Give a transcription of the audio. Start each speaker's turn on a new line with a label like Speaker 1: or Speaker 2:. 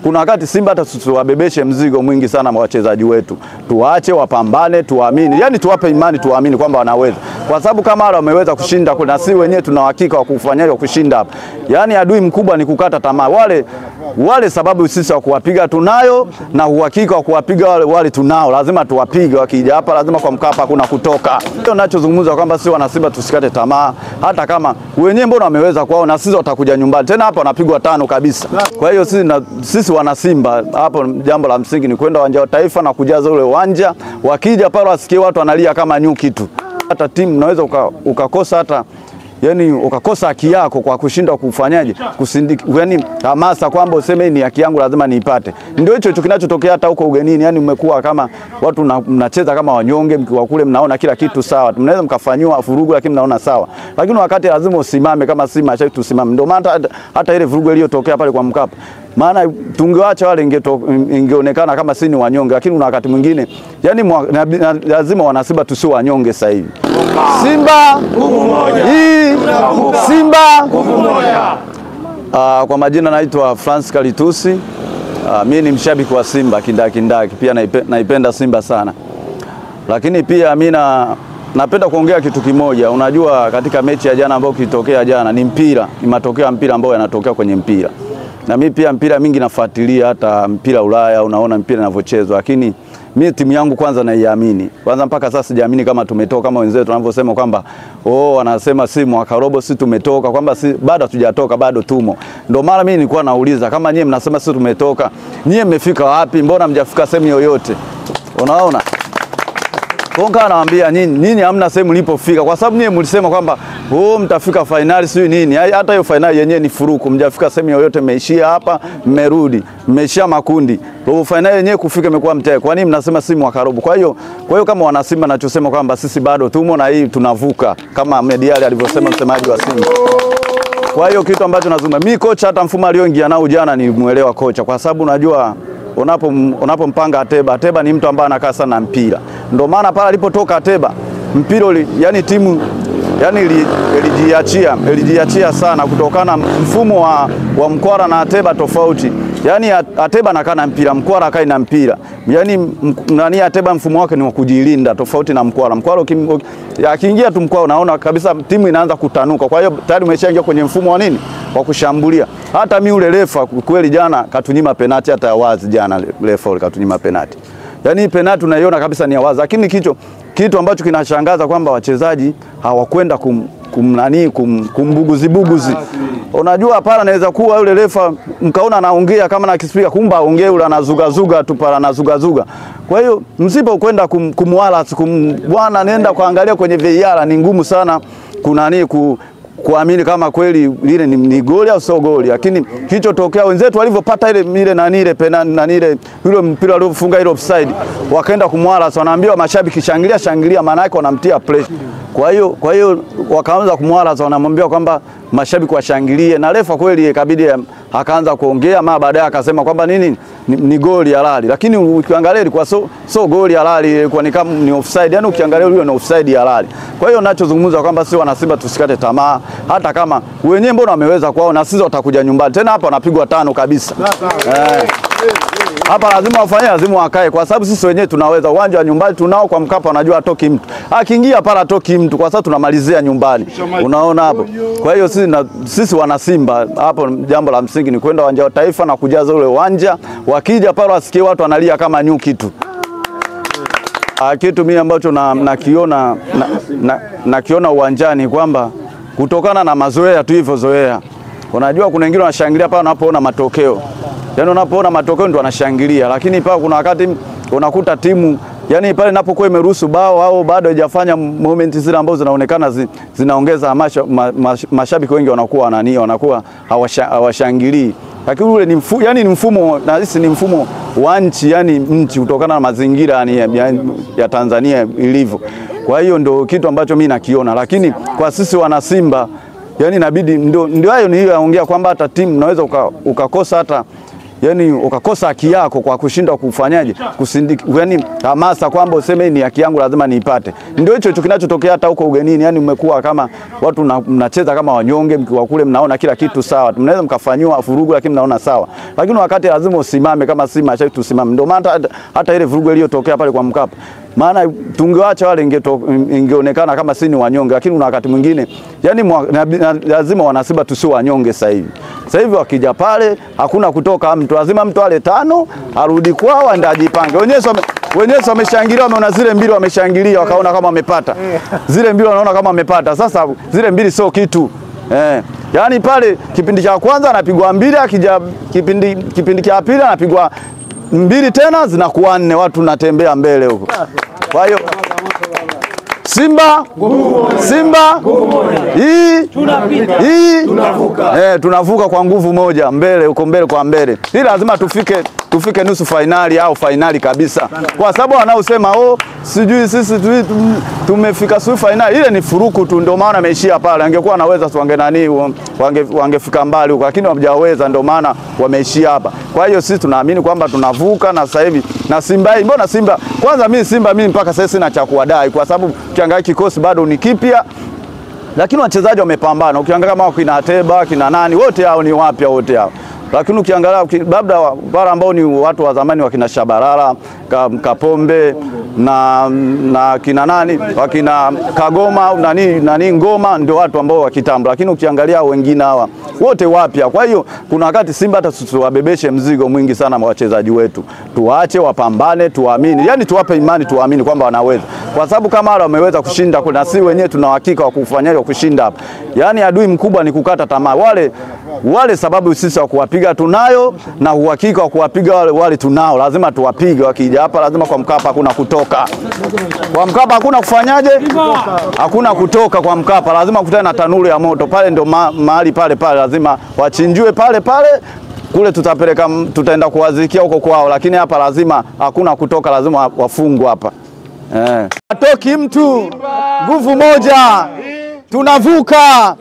Speaker 1: kuna wakati Simba hata tuwabebeshe mzigo mwingi sana wachezaji wetu. Tuache wapambane, tuamini. Yaani tuwape imani, tuamini kwamba wanaweza. Kwa sababu kama wale wameweza kushinda kuna sisi wenyewe tuna uhakika wa kufanyaje kushinda hapa. Yaani adui mkubwa ni kukata tamaa. Wale sababu sisi wa kuwapiga tunayo na uhakika wa kuwapiga wale tunao. Lazima tuwapige, wakija hapa lazima kwa Mkapa kuna kutoka. Ndio ninachozungumza kwamba sisi wana Simba tusikate tamaa, hata kama wenyewe mbona wameweza kwao na sisi watakuja nyumbani. Tena hapa wanapigwa 5 kabisa. Kwa hiyo sisi wana Simba hapo jambo la msingi ni kwenda uwanja wa Taifa na kujaza ule uwanja. Wakija pale wasikie watu wanalia kama nyuki tu. Hata timu unaweza ukakosa hata yani ukakosa haki yako kwa kushinda kufanyaje kusindiki, yani hamasa kwamba useme ni haki yangu lazima niipate. Ndio hicho kinachotokea hata huko ugenini. Yani mmekuwa kama watu mnacheza kama wanyonge, mkiwa kule mnaona kila kitu sawa, mnaweza mkafanywa vurugu lakini mnaona sawa, lakini wakati lazima usimame kama si mashabiki tusimame. Ndio maana hata ile vurugu iliyotokea pale kwa Mkapa, maana tungeacha wale ingeonekana kama si ni wanyonge, lakini una wakati mwingine yani lazima wana Simba tusiwe wanyonge sasa hivi. Simba nguvu moja. Simba nguvu moja. Kwa majina naitwa Francis Kalitusi. Mimi ni mshabiki wa Simba kindaki. Pia naipenda Simba sana. Lakini pia mimi napenda kuongea kitu kimoja. Unajua katika mechi ya jana ambayo kilitokea jana ni mpira, ni matokeo ya mpira ambayo yanatokea kwenye mpira. Na mimi pia mpira mingi nafuatilia, hata mpira Ulaya unaona mpira inavyochezwa, lakini mimi timu yangu kwanza naiamini. Kwanza mpaka sasa sijaamini kama tumetoka kama wenzetu wanavyosema kwamba wanasema si mwaka robo si tumetoka, kwamba si bado hatujatoka, bado tumo. Ndio maana mimi nilikuwa nauliza kama nyie mnasema si tumetoka, nyie mmefika wapi? Mbona mjafika sehemu yoyote? Unaona? Konga anawaambia nyinyi hamna sehemu mlipofika, kwa sababu nyie mlisema kwamba mtafika finali si nini. Hata hiyo finali yenyewe ni furuku, mjafika sehemu yoyote, mmeishia hapa, mmerudi, mmeishia makundi. Robo finali yenyewe kufika imekuwa mtego. Kwa nini mnasema si mwaka robo? Kwa hiyo kama wana Simba nachosema kwamba sisi bado tumo na hii tunavuka kama Mediali alivyosema msemaji wa Simba. Kwa hiyo kitu ambacho nazungumza, mimi kocha hata mfumo alioingia nao jana nimuelewa kocha, kwa sababu unajua unapompanga Ateba ni mtu ambaye anakaa sana mpira. Ndio maana pale alipotoka Ateba mpira yani timu yani ilijiachia sana kutokana mfumo wa Mkwara na Ateba tofauti. Yani Ateba anakaa na mpira, Mkwara akai na mpira. Yani Ateba mfumo wake ni wa kujilinda tofauti na Mkwara. Mkwara akiingia tu Mkwara unaona kabisa timu inaanza kutanuka. Kwa hiyo tayari umeshaingia kwenye mfumo wa nini? Wa kushambulia. Hata mimi ule refa kweli jana katunyima penalti, hata wazi jana refa ule katunyima penalti. Yani penalti unaiona kabisa ni wazi, lakini kitu ambacho kinashangaza kwamba wachezaji hawakwenda kumbuguzi. Unajua pala naweza kuwa yule refa mkaona anaongea kama na kispika, kumba aongee yule anazuga tu pala anazuga. Kwa hiyo msipo kwenda kumwala bwana nenda kuangalia kwenye VAR ni ngumu sana kuamini kama kweli lile ni goli au sio goli. Lakini kilichotokea wenzetu walivyopata ile penalti yule mpira aliofunga ile offside, wakaenda kumwala, wanaambiwa mashabiki shangilia, maana yake wanamtia pressure. Kwa hiyo wakaanza kumwala, wanamwambia kwamba mashabiki washangilie, na refa kweli ikabidi akaanza kuongea, mara baadaye akasema kwamba ni goli halali. Lakini ukiangalia ilikuwa so goli halali, ilikuwa ni kama ni offside. Yani ukiangalia ile ni offside halali. Kwa hiyo ninachozungumza kwamba sisi wana Simba tusikate tamaa, hata kama wenyewe mbona wameweza kwao na sisi watakuja nyumbani. Tena hapa wanapigwa 5 kabisa. Hapa lazima wakae, kwa sababu sisi wenyewe tunaweza. Uwanja wa nyumbani tunao kwa Mkapa, unajua atoki mtu. Akiingia pala atoki mtu, kwa sababu tunamalizia nyumbani. Unaona hapo. Kwa hiyo sisi wana Simba hapo jambo la msingi ni kwenda uwanja wa Taifa na kujaza ule uwanja. Wakija pale wasikie watu wanalia kama nyuki tu. Kitu mimi ambacho nakiona uwanjani kwamba kutokana na mazoea tu hivyo zoea. Unajua kuna wengine wanashangilia pale wanapoona matokeo. Yani unapoona matokeo ndio wanashangilia, lakini pale kuna wakati unakuta timu yani pale inapokuwa imeruhusu bao au bado haijafanya moment zile ambazo zinaonekana zinaongeza mashabiki wengi wanakuwa hawashangilii. Lakini ule ni mfumo na hisi ni mfumo wa nchi, yani nchi kutokana na mazingira ya Tanzania ilivyo. Kwa hiyo ndio kitu ambacho mimi nakiona, lakini kwa sisi wana Simba yani inabidi ndio hayo niliyoongea kwamba hata timu unaweza ukakosa hata yani ukakosa haki yako kwa kushinda kufanyaje kusindiki, yani hamasa kwamba useme ni haki yangu lazima niipate. Ndio hicho kinachotokea hata huko ugenini, yani umekuwa kama watu mnacheza kama wanyonge, mkiwa kule mnaona kila kitu sawa, mnaweza mkafanywa vurugu lakini mnaona sawa, lakini wakati lazima usimame kama si masharti tusimame. Ndio maana hata ile vurugu iliyotokea pale kwa Mkapa, maana tungeacha wale ingeonekana kama si ni wanyonge, lakini una wakati mwingine yani lazima wanasiba tusio wanyonge. Sasa hivi wakija pale hakuna kutoka mtu, lazima mtu ale 5 arudi kwao ndio ajipange. Wenyewe wameshangilia, wameona zile mbili wameshangilia, wakaona kama wamepata zile mbili, wanaona kama wamepata. Sasa zile mbili sio kitu yani pale kipindi cha kwanza anapigwa 2, akija kipindi cha pili anapigwa 2 tena zinakuwa 4, watu natembea mbele huko. Kwa hiyo Simba hii tunavuka kwa nguvu moja mbele huko, mbele kwa mbele. Hili lazima tufike nusu finali au finali kabisa, kwa sababu wanaosema sijui sisi tumefika nusu finali, ile ni furuku tu. Ndio maana ameishia pale, angekuwa anaweza wangefika mbali huko, lakini hawajaweza, ndio maana wameishia hapa. Kwa hiyo sisi tunaamini kwamba tunavuka, na sasa hivi na Simba hii, mbona Simba kwanza, mimi mpaka sasa sina cha kuwadai, kwa sababu ukiangalia kikosi bado ni kipya, lakini wachezaji wamepambana. Ukiangalia kama kina Ateba, kina nani, wote hao ni wapya wote hao. Lakini ukiangalia labda wale ambao ni watu wa zamani, wakina Shabalala, Kapombe na kina nani, wakina Kagoma nani Ngoma, ndio watu ambao wa kitambo, lakini ukiangalia wengine hawa wote wapya. Kwa hiyo kuna wakati Simba hata tuwabebeshe mzigo mwingi sana wa wachezaji wetu, tuache wapambane, tuamini, yani tuwape imani, tuamini kwamba wanaweza, kwa sababu kama wale wameweza kushinda, kuna si wenyewe tuna uhakika wa kufanyaje wa kushinda hapa. Yani adui mkubwa ni kukata tamaa. Wale sababu sisi wa kuwapiga tunayo, na uhakika wa kuwapiga wale tunao, lazima tuwapige. Wakija hapa lazima kwa Mkapa hakuna kutoka. Kwa Mkapa hakuna kufanyaje? Hakuna kutoka kwa Mkapa, lazima kutana na tanuru ya moto. Pale ndio mahali pale lazima wachinjwe pale kule tutaenda kuwazikia huko kwao, lakini hapa lazima hakuna kutoka, lazima wafungwe hapa. Atoki mtu, nguvu moja, tunavuka.